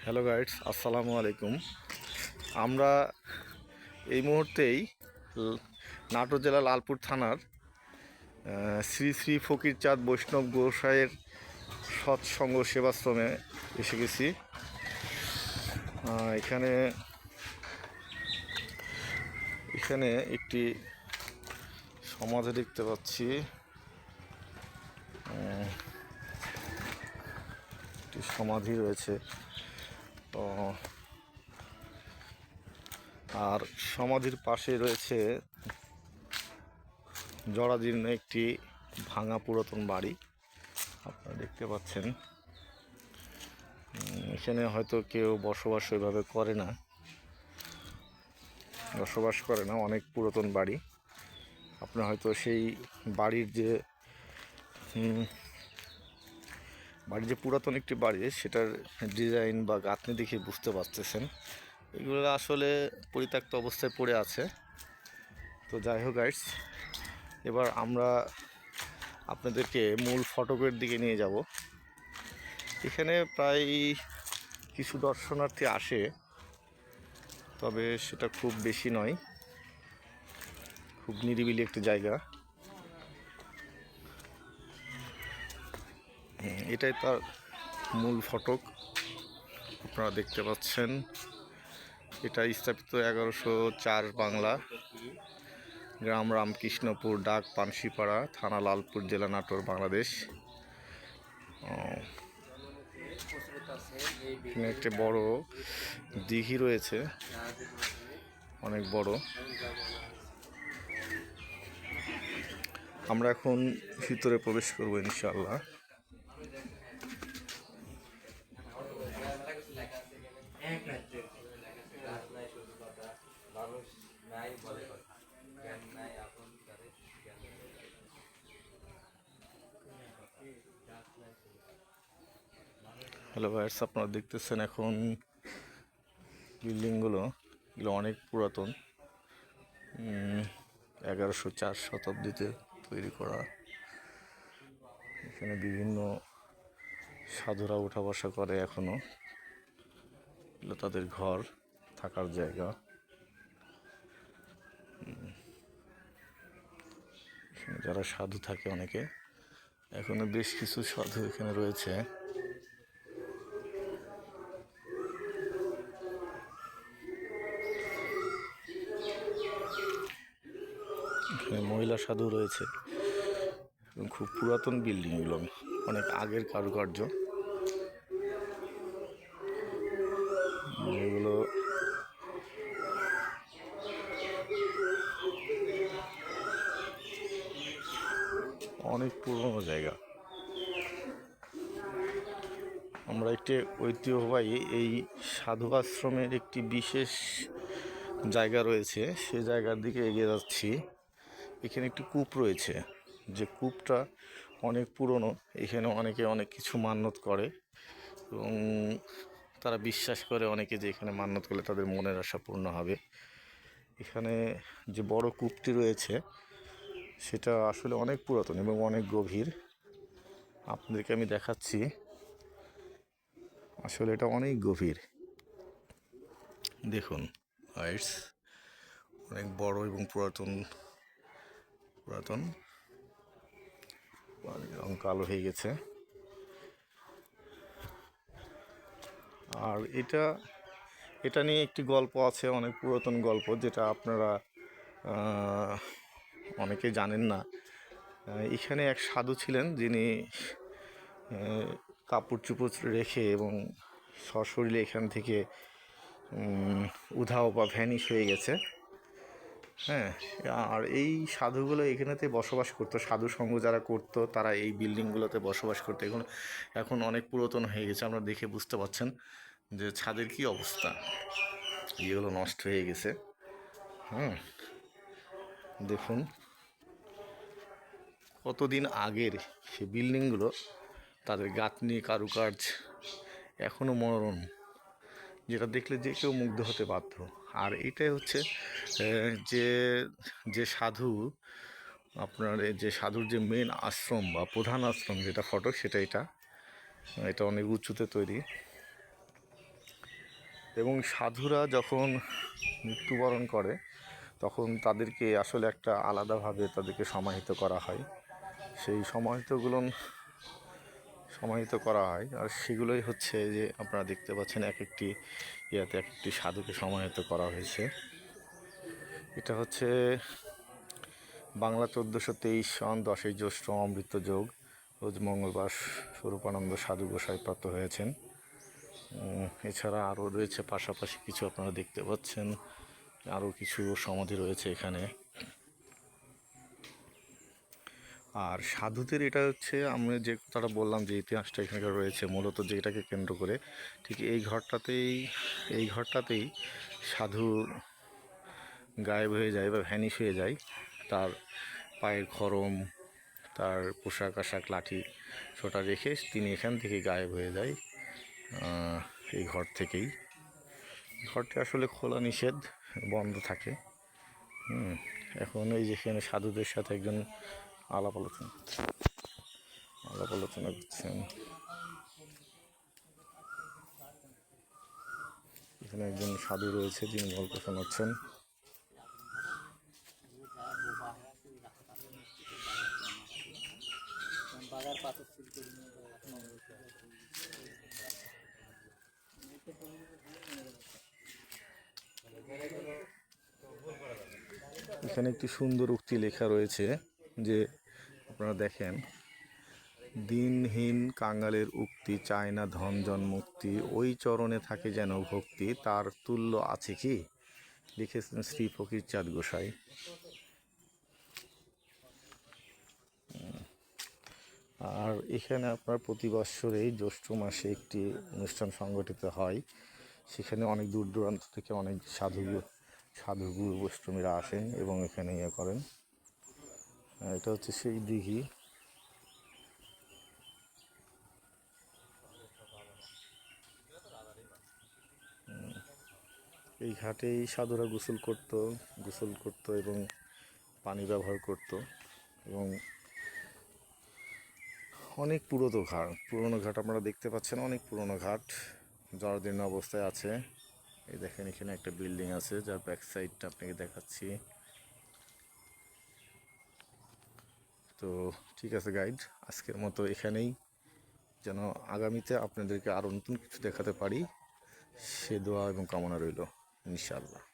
Hello guides, আসসালামু আলাইকুম। আমরা এই মুহূর্তেই নাটোর জেলা লালপুর থানার শ্রী শ্রী ফকিরচাঁদ বৈষ্ণব গোসাইয়ের সৎসঙ্গ সেবাশ্রমে এসে গেছি। এখানে এখানে একটি সমাধি দেখতে পাচ্ছি। একটি সমাধি রয়েছে, তো আর সমাধির পাশে রয়েছে জরাজীর্ণ একটি ভাঙা পুরাতন বাড়ি আপনারা দেখতে পাচ্ছেন। এখানে হয়তো কেউ বসবাস ওইভাবে বসবাস করে না, অনেক পুরাতন বাড়ি। আপনার হয়তো সেই বাড়ির যে পুরাতন একটি বাড়ি, সেটার ডিজাইন বা গাঁথনি দেখে বুঝতে পারতেছেন এগুলো আসলে পরিত্যক্ত অবস্থায় পড়ে আছে। তো যাই হোক গাইডস, এবার আমরা আপনাদেরকে মূল ফটকের দিকে নিয়ে যাব। এখানে প্রায় কিছু দর্শনার্থী আসে, তবে সেটা খুব বেশি নয়, খুব নিরিবিলি একটি জায়গা। এটাই তার মূল ফটক, আপনারা দেখতে পাচ্ছেন। এটা স্থাপিত 1104 বাংলা, গ্রাম রামকৃষ্ণপুর, ডাক পানশিপাড়া, থানা লালপুর, জেলা নাটোর, বাংলাদেশ। এখানে একটি বড় দিঘি রয়েছে, অনেক বড়। আমরা এখন ভিতরে প্রবেশ করব ইনশাআল্লাহ। হ্যালো ভাইয়ার্স, আপনারা দেখতেছেন এখন বিল্ডিংগুলো, এগুলো অনেক পুরাতন, 1104 শতাব্দীতে তৈরি করা। এখানে বিভিন্ন সাধুরা উঠা বসা করে এখনো, এগুলো তাদের ঘর, থাকার জায়গা। এখানে যারা সাধু থাকে অনেকে, এখনো বেশ কিছু সাধু এখানে রয়েছে। এখানে মহিলা সাধু রয়েছে এবং খুব পুরাতন বিল্ডিং, এগুলো অনেক আগের কারুকার্য, যেগুলো অনেক পুরনো জায়গা। আমরা একটি ঐতিহ্যবাহী এই সাধু আশ্রমের একটি বিশেষ জায়গা রয়েছে, সে জায়গার দিকে এগিয়ে যাচ্ছি। এখানে একটি কূপ রয়েছে, যে কূপটা অনেক পুরনো। এখানে অনেকে অনেক কিছু মান্যত করে এবং তারা বিশ্বাস করে অনেকে যে এখানে মান্যত করলে তাদের মনের আশা পূর্ণ হবে। এখানে যে বড় কূপটি রয়েছে সেটা আসলে অনেক পুরাতন এবং অনেক গভীর। আপনাদেরকে আমি দেখাচ্ছি, আসলে এটা অনেক গভীর। দেখুন গাইস, অনেক বড় এবং পুরাতন রং কালো হয়ে গেছে। আর এটা নিয়ে একটি গল্প আছে, অনেক পুরাতন গল্প, যেটা আপনারা অনেকে জানেন না। এখানে এক সাধু ছিলেন, যিনি কাপড় চুপড় রেখে এবং সশরীরে এখান থেকে উধাও বা ভ্যানিশ হয়ে গেছে। হ্যাঁ, আর এই সাধুগুলো এখানেতে বসবাস করতো, সাধু সঙ্গ যারা করতো তারা এই বিল্ডিংগুলোতে বসবাস করতো। এখন অনেক পুরাতন হয়ে গেছে, আপনারা দেখে বুঝতে পারছেন যে ছাদের কি অবস্থা, এগুলো নষ্ট হয়ে গেছে। দেখুন কতদিন আগের সে বিল্ডিংগুলো, তাদের গাঁথনি কারুকার্য এখনও মনোরম, যেটা দেখলে যে কেউ মুগ্ধ হতে বাধ্য। আর এটাই হচ্ছে যে যে সাধু, আপনার যে সাধুর যে মেন আশ্রম বা প্রধান আশ্রম যেটা ফটক, সেটা এটা অনেক উঁচুতে তৈরি। এবং সাধুরা যখন মৃত্যুবরণ করে তখন তাদেরকে আসলে একটা আলাদাভাবে তাদেরকে সমাহিত করা হয়। সেই সমাহিত করা হয়, আর সেগুলোই হচ্ছে যে আপনারা দেখতে পাচ্ছেন এক একটি ইয়াতে এক একটি সাধুকে সমাহিত করা হয়েছে। এটা হচ্ছে বাংলা 1423 সন 10ই জ্যৈষ্ঠ অমৃত যোগ, রোজ মঙ্গলবার স্বরূপানন্দ সাধু গোসাই প্রাপ্ত হয়েছেন। এছাড়া আরও রয়েছে পাশাপাশি কিছু আপনারা দেখতে পাচ্ছেন, আরও কিছু সমাধি রয়েছে এখানে। আর সাধুদের এটা হচ্ছে আমরা যে কথাটা বললাম যে ইতিহাসটা এখানকার রয়েছে মূলত যেটাকে কেন্দ্র করে, ঠিক এই ঘরটাতেই সাধু গায়েব হয়ে যায় বা ভ্যানিশ হয়ে যায়। তার পায়ের খড়ম, তার পোশাক আশাক, লাঠি ছোটা রেখে তিনি এখান থেকে গায়েব হয়ে যায়। এই ঘর থেকেই, ঘরটি আসলে খোলা নিষেধ, বন্ধ থাকে। এখন এই যেখানে সাধুদের সাথে একজন আলাপ আলোচনা করছেন। এখানে একজন সাধু রয়েছে যিনি গল্প শোনাচ্ছেন। এখানে একটি সুন্দর উক্তি লেখা রয়েছে যে আপনারা দেখেন, দিনহীন কাঙালের উক্তি, চায় না ধন জন মুক্তি, ওই চরণে থাকে যেন ভক্তি, তার তুল্য আছে কি? লিখেছেন শ্রী ফকিরচাঁদ গোসাই। আর এখানে আপনার প্রতি বৎসরেই জ্যৈষ্ঠ মাসে একটি অনুষ্ঠান সংগঠিত হয়। সেখানে অনেক দূর দূরান্ত থেকে অনেক সাধু গুরু বৈষ্ণবীরা আসেন এবং এখানে করেন। এটা হচ্ছে সেই দিঘি। এই ঘাটেই সাধুরা গোসল করত এবং পানি ব্যবহার করত। এবং অনেক পুরনো ঘাট আপনারা দেখতে পাচ্ছেন, অনেক পুরনো ঘাট জরাজীর্ণ অবস্থায় আছে। এই দেখেন এখানে একটা বিল্ডিং আছে যার ব্যাক সাইডটা আপনাকে দেখাচ্ছি। তো ঠিক আছে গাইড, আজকের মতো এখানেই, যেন আগামীতে আপনাদেরকে আরও নতুন কিছু দেখাতে পারি সে দোয়া এবং কামনা রইল ইনশাআল্লাহ।